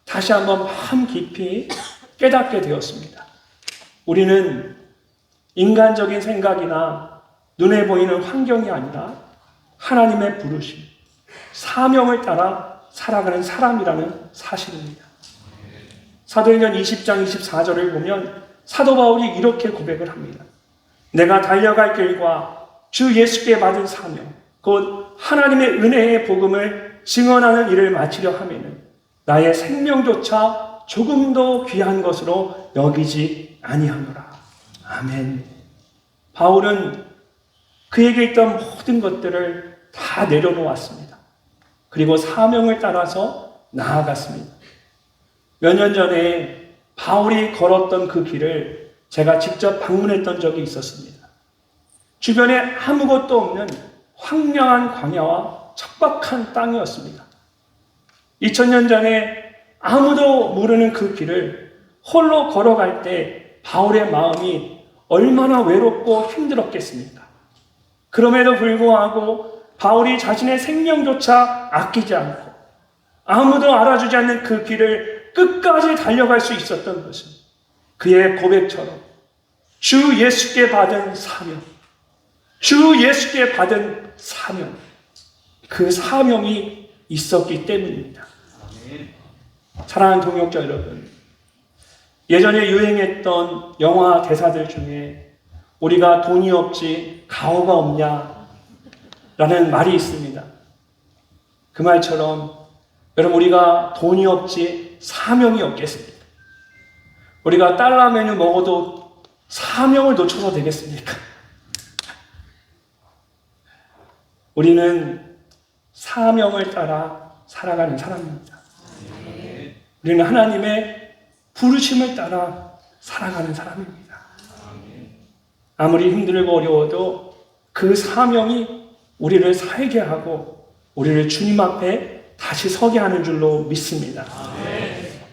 다시 한번 마음 깊이 깨닫게 되었습니다. 우리는 인간적인 생각이나 눈에 보이는 환경이 아니라 하나님의 부르심, 사명을 따라 살아가는 사람이라는 사실입니다. 사도행전 20장 24절을 보면 사도 바울이 이렇게 고백을 합니다. 내가 달려갈 길과 주 예수께 받은 사명, 곧 하나님의 은혜의 복음을 증언하는 일을 마치려 하면은 나의 생명조차 조금도 귀한 것으로 여기지 아니하노라. 아멘. 바울은 그에게 있던 모든 것들을 다 내려놓았습니다. 그리고 사명을 따라서 나아갔습니다. 몇 년 전에 바울이 걸었던 그 길을 제가 직접 방문했던 적이 있었습니다. 주변에 아무것도 없는 황량한 광야와 척박한 땅이었습니다. 2000년 전에 아무도 모르는 그 길을 홀로 걸어갈 때 바울의 마음이 얼마나 외롭고 힘들었겠습니까? 그럼에도 불구하고 바울이 자신의 생명조차 아끼지 않고 아무도 알아주지 않는 그 길을 끝까지 달려갈 수 있었던 것은 그의 고백처럼 주 예수께 받은 사명, 주 예수께 받은 사명, 그 사명이 있었기 때문입니다. 사랑하는 동역자 여러분, 예전에 유행했던 영화 대사들 중에 우리가 돈이 없지 가오가 없냐 라는 말이 있습니다. 그 말처럼 여러분, 우리가 돈이 없지 사명이 없겠습니까? 우리가 달러 메뉴 먹어도 사명을 놓쳐서 되겠습니까? 우리는 사명을 따라 살아가는 사람입니다. 우리는 하나님의 부르심을 따라 살아가는 사람입니다. 아무리 힘들고 어려워도 그 사명이 우리를 살게 하고 우리를 주님 앞에 다시 서게 하는 줄로 믿습니다.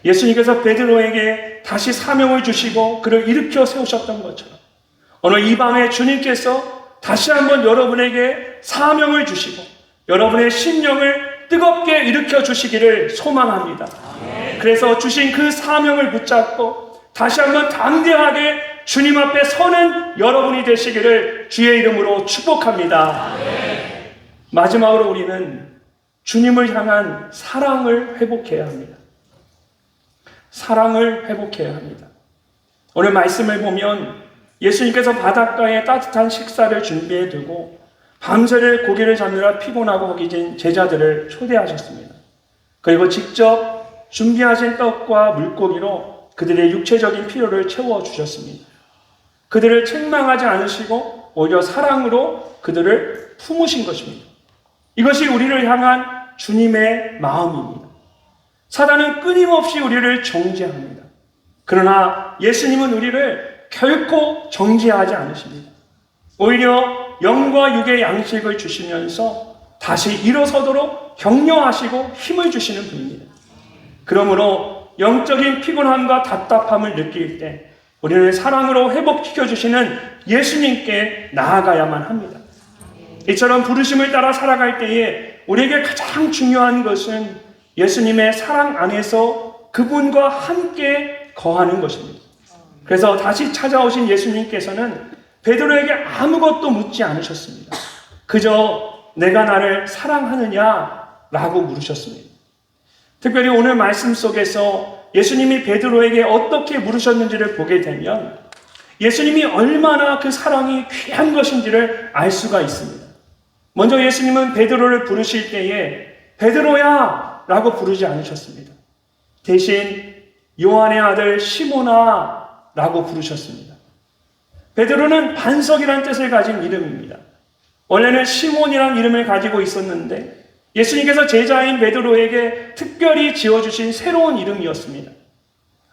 예수님께서 베드로에게 다시 사명을 주시고 그를 일으켜 세우셨던 것처럼 오늘 이 밤에 주님께서 다시 한번 여러분에게 사명을 주시고 여러분의 심령을 뜨겁게 일으켜 주시기를 소망합니다. 그래서 주신 그 사명을 붙잡고 다시 한번 담대하게 주님 앞에 서는 여러분이 되시기를 주의 이름으로 축복합니다. 마지막으로 우리는 주님을 향한 사랑을 회복해야 합니다. 사랑을 회복해야 합니다. 오늘 말씀을 보면 예수님께서 바닷가에 따뜻한 식사를 준비해 두고 밤새를 고기를 잡느라 피곤하고 허기진 제자들을 초대하셨습니다. 그리고 직접 준비하신 떡과 물고기로 그들의 육체적인 필요를 채워주셨습니다. 그들을 책망하지 않으시고 오히려 사랑으로 그들을 품으신 것입니다. 이것이 우리를 향한 주님의 마음입니다. 사단은 끊임없이 우리를 정죄합니다. 그러나 예수님은 우리를 결코 정죄하지 않으십니다. 오히려 영과 육의 양식을 주시면서 다시 일어서도록 격려하시고 힘을 주시는 분입니다. 그러므로 영적인 피곤함과 답답함을 느낄 때 우리를 사랑으로 회복시켜 주시는 예수님께 나아가야만 합니다. 이처럼 부르심을 따라 살아갈 때에 우리에게 가장 중요한 것은 예수님의 사랑 안에서 그분과 함께 거하는 것입니다. 그래서 다시 찾아오신 예수님께서는 베드로에게 아무것도 묻지 않으셨습니다. 그저 내가 나를 사랑하느냐라고 물으셨습니다. 특별히 오늘 말씀 속에서 예수님이 베드로에게 어떻게 물으셨는지를 보게 되면 예수님이 얼마나 그 사랑이 귀한 것인지를 알 수가 있습니다. 먼저 예수님은 베드로를 부르실 때에 베드로야 라고 부르지 않으셨습니다. 대신 요한의 아들 시몬아 라고 부르셨습니다. 베드로는 반석이라는 뜻을 가진 이름입니다. 원래는 시몬이라는 이름을 가지고 있었는데 예수님께서 제자인 베드로에게 특별히 지어주신 새로운 이름이었습니다.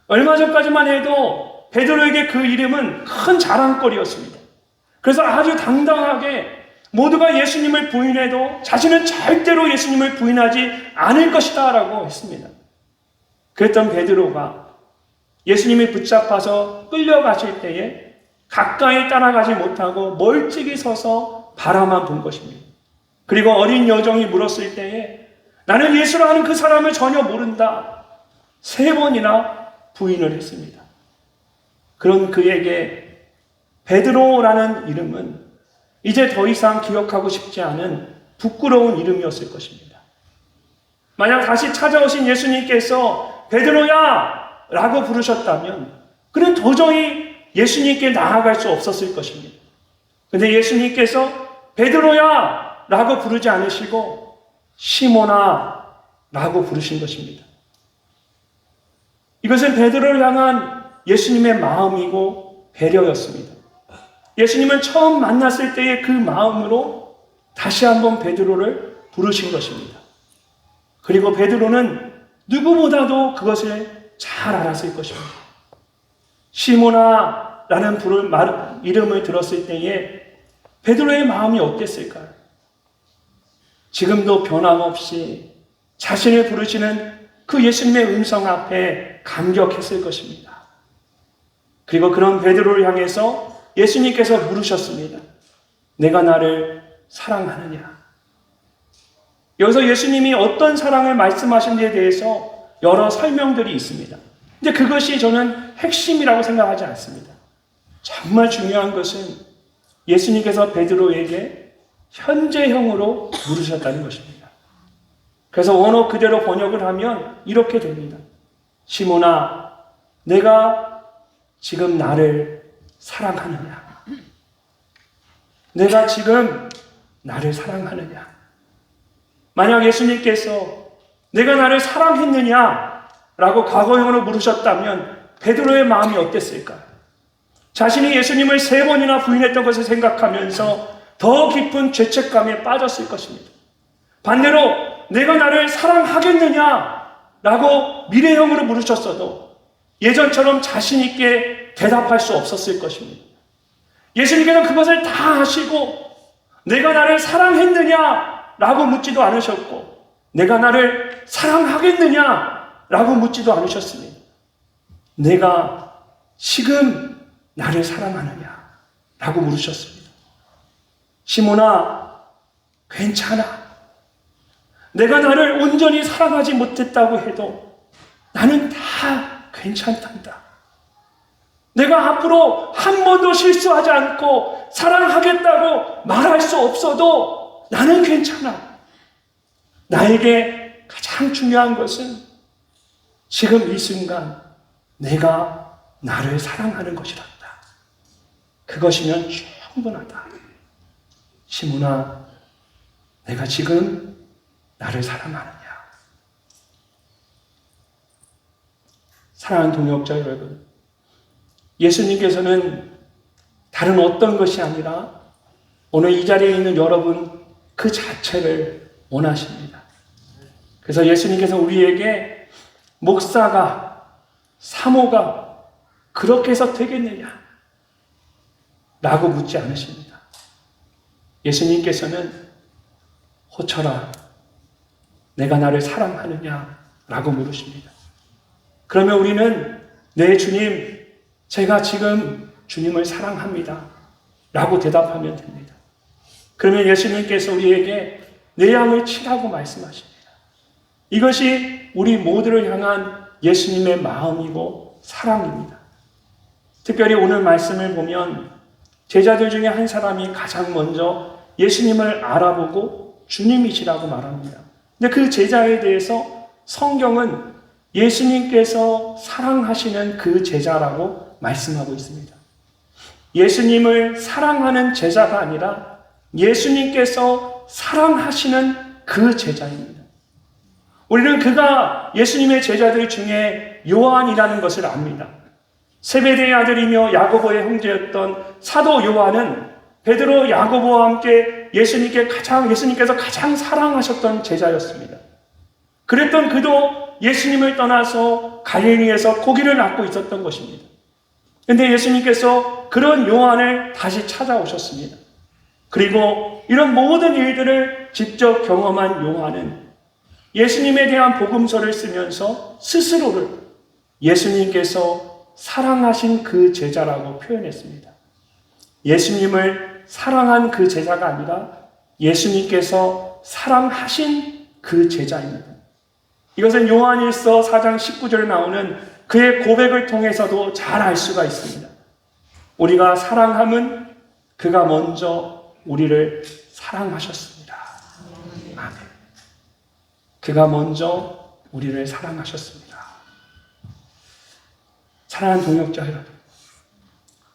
얼마 전까지만 해도 베드로에게 그 이름은 큰 자랑거리였습니다. 그래서 아주 당당하게 모두가 예수님을 부인해도 자신은 절대로 예수님을 부인하지 않을 것이다 라고 했습니다. 그랬던 베드로가 예수님이 붙잡아서 끌려가실 때에 가까이 따라가지 못하고 멀찍이 서서 바라만 본 것입니다. 그리고 어린 여종이 물었을 때에 나는 예수라 하는 그 사람을 전혀 모른다. 3번이나 부인을 했습니다. 그런 그에게 베드로라는 이름은 이제 더 이상 기억하고 싶지 않은 부끄러운 이름이었을 것입니다. 만약 다시 찾아오신 예수님께서 베드로야! 라고 부르셨다면 그는 도저히 예수님께 나아갈 수 없었을 것입니다. 그런데 예수님께서 베드로야! 라고 부르지 않으시고 시몬아! 라고 부르신 것입니다. 이것은 베드로를 향한 예수님의 마음이고 배려였습니다. 예수님은 처음 만났을 때의 그 마음으로 다시 한번 베드로를 부르신 것입니다. 그리고 베드로는 누구보다도 그것을 잘 알았을 것입니다. 시몬아 라는 이름을 들었을 때에 베드로의 마음이 어땠을까요? 지금도 변함없이 자신을 부르시는 그 예수님의 음성 앞에 감격했을 것입니다. 그리고 그런 베드로를 향해서 예수님께서 물으셨습니다. 내가 나를 사랑하느냐? 여기서 예수님이 어떤 사랑을 말씀하신지에 대해서 여러 설명들이 있습니다. 근데 그것이 저는 핵심이라고 생각하지 않습니다. 정말 중요한 것은 예수님께서 베드로에게 현재형으로 물으셨다는 것입니다. 그래서 원어 그대로 번역을 하면 이렇게 됩니다. 시몬아, 내가 지금 나를 사랑하느냐? 내가 지금 나를 사랑하느냐? 만약 예수님께서 내가 나를 사랑했느냐? 라고 과거형으로 물으셨다면 베드로의 마음이 어땠을까요? 자신이 예수님을 3번이나 부인했던 것을 생각하면서 더 깊은 죄책감에 빠졌을 것입니다. 반대로 내가 나를 사랑하겠느냐? 라고 미래형으로 물으셨어도 예전처럼 자신 있게 대답할 수 없었을 것입니다. 예수님께서는 그것을 다 아시고 내가 나를 사랑했느냐? 라고 묻지도 않으셨고 내가 나를 사랑하겠느냐? 라고 묻지도 않으셨습니다. 내가 지금 나를 사랑하느냐? 라고 물으셨습니다. 시몬아, 괜찮아. 내가 나를 온전히 사랑하지 못했다고 해도 나는 다 괜찮단다. 내가 앞으로 한 번도 실수하지 않고 사랑하겠다고 말할 수 없어도 나는 괜찮아. 나에게 가장 중요한 것은 지금 이 순간 내가 나를 사랑하는 것이란다. 그것이면 충분하다. 시몬아, 내가 지금 나를 사랑하느냐? 사랑하는 동역자 여러분, 예수님께서는 다른 어떤 것이 아니라 오늘 이 자리에 있는 여러분 그 자체를 원하십니다. 그래서 예수님께서 우리에게 목사가, 사모가 그렇게 해서 되겠느냐? 라고 묻지 않으십니다. 예수님께서는 호철아, 내가 나를 사랑하느냐? 라고 물으십니다. 그러면 우리는 네 주님, 제가 지금 주님을 사랑합니다. 라고 대답하면 됩니다. 그러면 예수님께서 우리에게 내 양을 치라고 말씀하십니다. 이것이 우리 모두를 향한 예수님의 마음이고 사랑입니다. 특별히 오늘 말씀을 보면 제자들 중에 한 사람이 가장 먼저 예수님을 알아보고 주님이시라고 말합니다. 근데 그 제자에 대해서 성경은 예수님께서 사랑하시는 그 제자라고 말씀하고 있습니다. 예수님을 사랑하는 제자가 아니라 예수님께서 사랑하시는 그 제자입니다. 우리는 그가 예수님의 제자들 중에 요한이라는 것을 압니다. 세베대의 아들이며 야고보의 형제였던 사도 요한은 베드로, 야고보와 함께 예수님께서 가장 사랑하셨던 제자였습니다. 그랬던 그도 예수님을 떠나서 갈릴리에서 고기를 낚고 있었던 것입니다. 그런데 예수님께서 그런 요한을 다시 찾아오셨습니다. 그리고 이런 모든 일들을 직접 경험한 요한은 예수님에 대한 복음서를 쓰면서 스스로를 예수님께서 사랑하신 그 제자라고 표현했습니다. 예수님을 사랑한 그 제자가 아니라 예수님께서 사랑하신 그 제자입니다. 이것은 요한일서 4장 19절에 나오는 그의 고백을 통해서도 잘 알 수가 있습니다. 우리가 사랑함은 그가 먼저 우리를 사랑하셨습니다. 아멘. 그가 먼저 우리를 사랑하셨습니다. 사랑하는 동역자 여러분,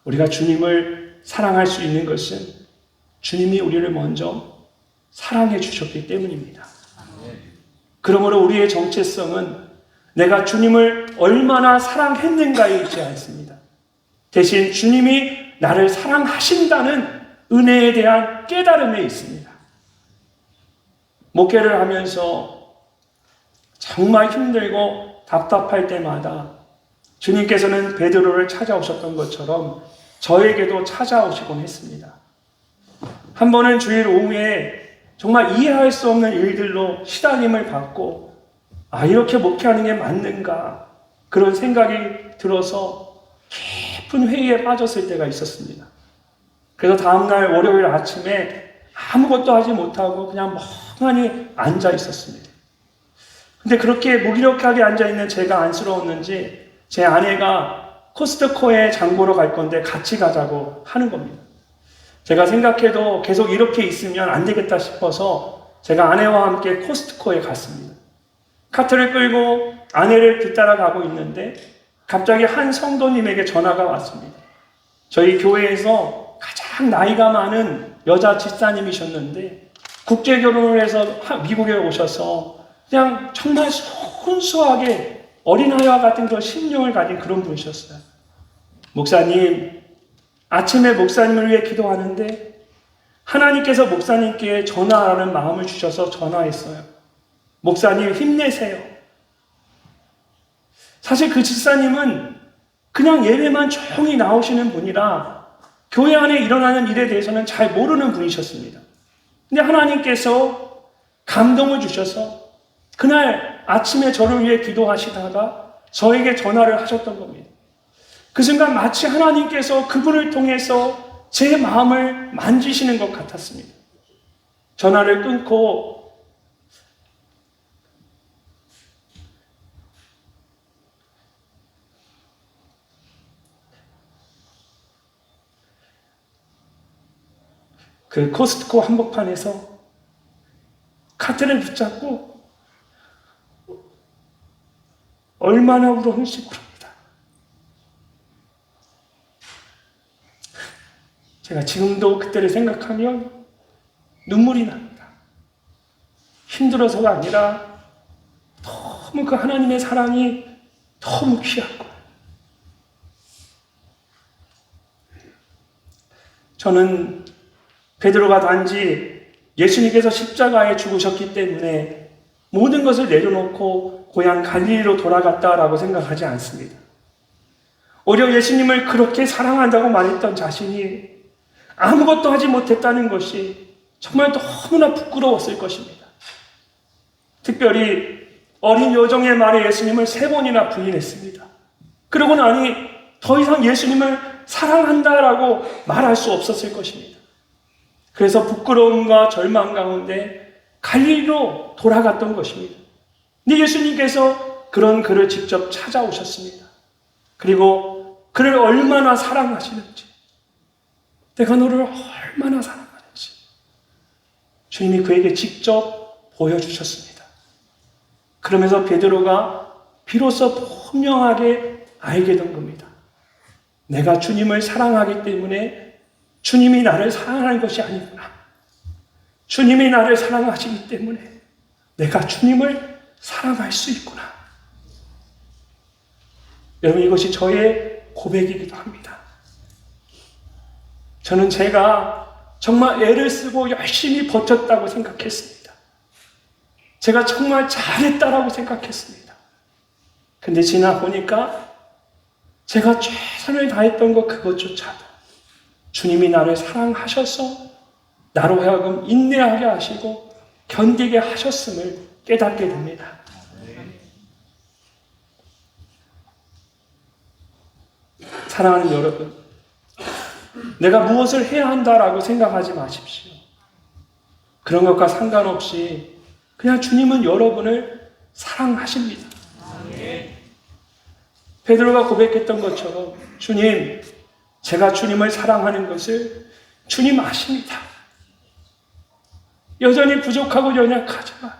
우리가 주님을 사랑할 수 있는 것은 주님이 우리를 먼저 사랑해 주셨기 때문입니다. 그러므로 우리의 정체성은 내가 주님을 얼마나 사랑했는가에 있지 않습니다. 대신 주님이 나를 사랑하신다는 은혜에 대한 깨달음에 있습니다. 목회를 하면서 정말 힘들고 답답할 때마다 주님께서는 베드로를 찾아오셨던 것처럼 저에게도 찾아오시곤 했습니다. 한 번은 주일 오후에 정말 이해할 수 없는 일들로 시달림을 받고 이렇게 목회하는 게 맞는가 그런 생각이 들어서 깊은 회의에 빠졌을 때가 있었습니다. 그래서 다음날 월요일 아침에 아무것도 하지 못하고 그냥 멍하니 앉아 있었습니다. 근데 그렇게 무기력하게 앉아있는 제가 안쓰러웠는지 제 아내가 코스트코에 장 보러 갈 건데 같이 가자고 하는 겁니다. 제가 생각해도 계속 이렇게 있으면 안 되겠다 싶어서 제가 아내와 함께 코스트코에 갔습니다. 카트를 끌고 아내를 뒤따라 가고 있는데 갑자기 한 성도님에게 전화가 왔습니다. 저희 교회에서 가장 나이가 많은 여자 집사님이셨는데 국제 결혼을 해서 미국에 오셔서 그냥 정말 순수하게 어린아이와 같은 그런 심령을 가진 그런 분이셨어요. 목사님, 아침에 목사님을 위해 기도하는데 하나님께서 목사님께 전화하라는 마음을 주셔서 전화했어요. 목사님 힘내세요. 사실 그 집사님은 그냥 예배만 조용히 나오시는 분이라 교회 안에 일어나는 일에 대해서는 잘 모르는 분이셨습니다. 근데 하나님께서 감동을 주셔서 그날 아침에 저를 위해 기도하시다가 저에게 전화를 하셨던 겁니다. 그 순간 마치 하나님께서 그분을 통해서 제 마음을 만지시는 것 같았습니다. 전화를 끊고 그 코스트코 한복판에서 카트를 붙잡고 얼마나 울었는지 모릅니다. 제가 지금도 그때를 생각하면 눈물이 납니다. 힘들어서가 아니라 너무 그 하나님의 사랑이 너무 귀하고 저는 베드로가 단지 예수님께서 십자가에 죽으셨기 때문에 모든 것을 내려놓고 고향 갈릴리로 돌아갔다라고 생각하지 않습니다. 오히려 예수님을 그렇게 사랑한다고 말했던 자신이 아무것도 하지 못했다는 것이 정말 너무나 부끄러웠을 것입니다. 특별히 어린 여종의 말에 예수님을 3번이나 부인했습니다. 그러고 나니 더 이상 예수님을 사랑한다라고 말할 수 없었을 것입니다. 그래서 부끄러움과 절망 가운데 갈릴리로 돌아갔던 것입니다. 근데 예수님께서 그런 그를 직접 찾아오셨습니다. 그리고 그를 얼마나 사랑하시는지, 내가 너를 얼마나 사랑하는지 주님이 그에게 직접 보여주셨습니다. 그러면서 베드로가 비로소 분명하게 알게 된 겁니다. 내가 주님을 사랑하기 때문에 주님이 나를 사랑하는 것이 아니구나. 주님이 나를 사랑하시기 때문에 내가 주님을 사랑할 수 있구나. 여러분, 이것이 저의 고백이기도 합니다. 저는 제가 정말 애를 쓰고 열심히 버텼다고 생각했습니다. 제가 정말 잘했다라고 생각했습니다. 근데 지나보니까 제가 최선을 다했던 것 그것조차도 주님이 나를 사랑하셔서 나로 하여금 인내하게 하시고 견디게 하셨음을 깨닫게 됩니다. 사랑하는 여러분, 내가 무엇을 해야 한다라고 생각하지 마십시오. 그런 것과 상관없이 그냥 주님은 여러분을 사랑하십니다. 베드로가 고백했던 것처럼 주님, 제가 주님을 사랑하는 것을 주님 아십니다. 여전히 부족하고 연약하지만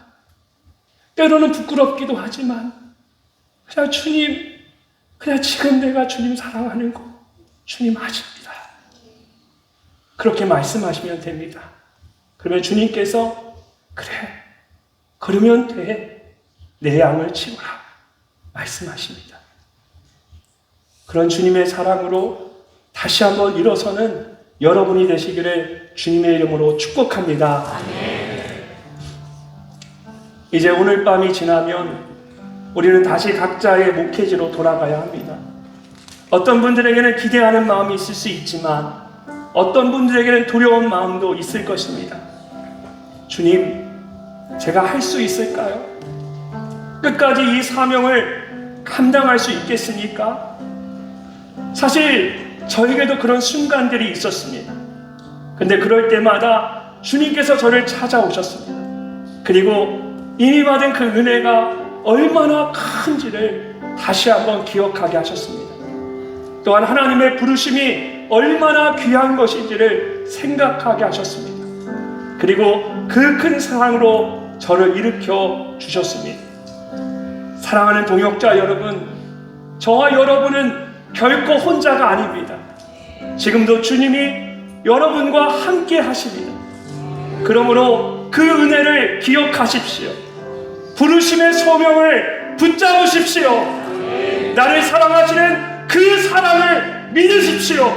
때로는 부끄럽기도 하지만 그냥 주님, 그냥 지금 내가 주님 사랑하는 거 주님 아십니다. 그렇게 말씀하시면 됩니다. 그러면 주님께서 그래, 그러면 돼, 내 양을 치우라 말씀하십니다. 그런 주님의 사랑으로 다시 한번 일어서는 여러분이 되시기를 주님의 이름으로 축복합니다. 이제 오늘 밤이 지나면 우리는 다시 각자의 목회지로 돌아가야 합니다. 어떤 분들에게는 기대하는 마음이 있을 수 있지만 어떤 분들에게는 두려운 마음도 있을 것입니다. 주님, 제가 할 수 있을까요? 끝까지 이 사명을 감당할 수 있겠습니까? 사실 저에게도 그런 순간들이 있었습니다. 근데 그럴 때마다 주님께서 저를 찾아오셨습니다. 그리고 이미 받은 그 은혜가 얼마나 큰지를 다시 한번 기억하게 하셨습니다. 또한 하나님의 부르심이 얼마나 귀한 것인지를 생각하게 하셨습니다. 그리고 그 큰 사랑으로 저를 일으켜 주셨습니다. 사랑하는 동역자 여러분, 저와 여러분은 결코 혼자가 아닙니다. 지금도 주님이 여러분과 함께 하십니다. 그러므로 그 은혜를 기억하십시오. 부르심의 소명을 붙잡으십시오. 나를 사랑하시는 그 사랑을 믿으십시오.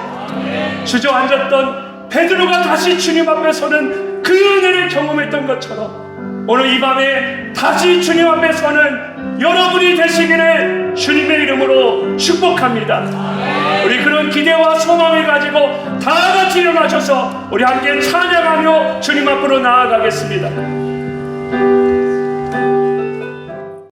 주저앉았던 베드로가 다시 주님 앞에 서는 그 은혜를 경험했던 것처럼 오늘 이 밤에 다시 주님 앞에 서는 여러분이 되시기를 주님의 이름으로 축복합니다. 우리 그런 기대와 소망을 가지고 다 같이 일어나셔서 우리 함께 찬양하며 주님 앞으로 나아가겠습니다.